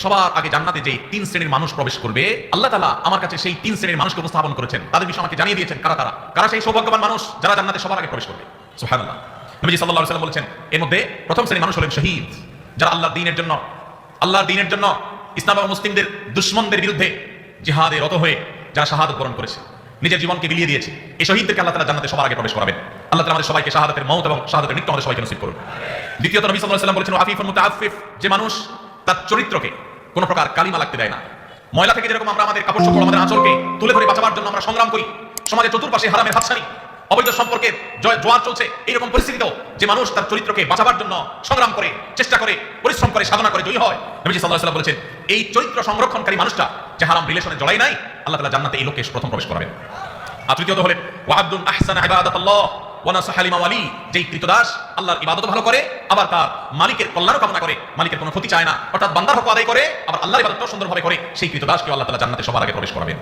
সবার আগে জান্নাতে যে তিন শ্রেণীর মানুষ প্রবেশ করবে, আল্লাহ তাআলা আমার কাছে সেই তিন শ্রেণীর মানুষকে উপস্থাপন করেছেন, তাদের বিষয়ে আমাকে জানিয়ে দিয়েছেন কারা সেই সৌভাগ্যবান মানুষ যারা জান্নাতে সবার আগে প্রবেশ করবে। সুবহানাল্লাহ। নবী সাল্লাল্লাহু আলাইহি ওয়াসাল্লাম বলেছেন, এর মধ্যে প্রথম শ্রেণীর মানুষ হলেন শহীদ, যারা আল্লাহর দ্বীনের জন্য ইসলাম এবং মুসলিমদের দুশমনদের বিরুদ্ধে জিহাদে রত হয়ে যারা শাহাদাত বরণ করেছে, নিজের জীবনকে বিলিয়ে দিয়েছে, এই শহীদদেরকে আল্লাহ তাআলা জান্নাতে সবার আগে প্রবেশ করাবেন। আল্লাহ তাআলা আমাদের সবাইকে শাহাদাতের মওত এবং শাহাদাতের মৃত্যু আমাদের সবাইকে নসিব করুন। দ্বিতীয়ত নবী সাল্লাল্লাহু আলাইহি ওয়াসাল্লাম বলেছেন, আফিফুন মুতাআফফিফ, যে মানুষ তার চরিত্রকে কোনো প্রকার কালিমা লাগতে দেয় না। ময়লা থেকে যেরকম আমরা আমাদের কাপড় চোপড়, আমাদের আঁচলকে তুলে ধরে বাঁচাবার জন্য আমরা সংগ্রাম করি, সমাজে চতুর্পাশে হারামের হাতছানি, অবৈধ সম্পর্কের জোয়ার চলছে, এইরকম পরিস্থিতিতেও যে মানুষ তার চরিত্রকে বাঁচাবার জন্য সংগ্রাম করে, চেষ্টা করে, পরিশ্রম করে, সাধনা করে জয়ী হয়, নবী সাল্লাল্লাহু আলাইহি ওয়াসাল্লাম বলেছেন, এই চরিত্র সংরক্ষণকারী মানুষটা যে হারাম রিলেশনে জড়াই নাই, আল্লাহ তাআলা জান্নাতে এই লোককে প্রথম প্রবেশ করাবেন। আর তৃতীয়ত হলেন ওয়া'আবদুন আহসানা ইবাদাতাল্লাহ ওয়া নাসাহা লিমাওয়ালি, যেই কৃতদাস আল্লাহর ইবাদত ভালো করে, আবার তার মালিকের কল্যাণ কামনা করে, মালিকের কোনো ক্ষতি চায় না, অর্থাৎ বান্দার হক আদায় করে, আবার আল্লাহর ইবাদতও সুন্দরভাবে করে, সেই কৃতদাসকে আল্লাহ তাআলা জান্নাতে সবার আগে প্রবেশ করাবেন।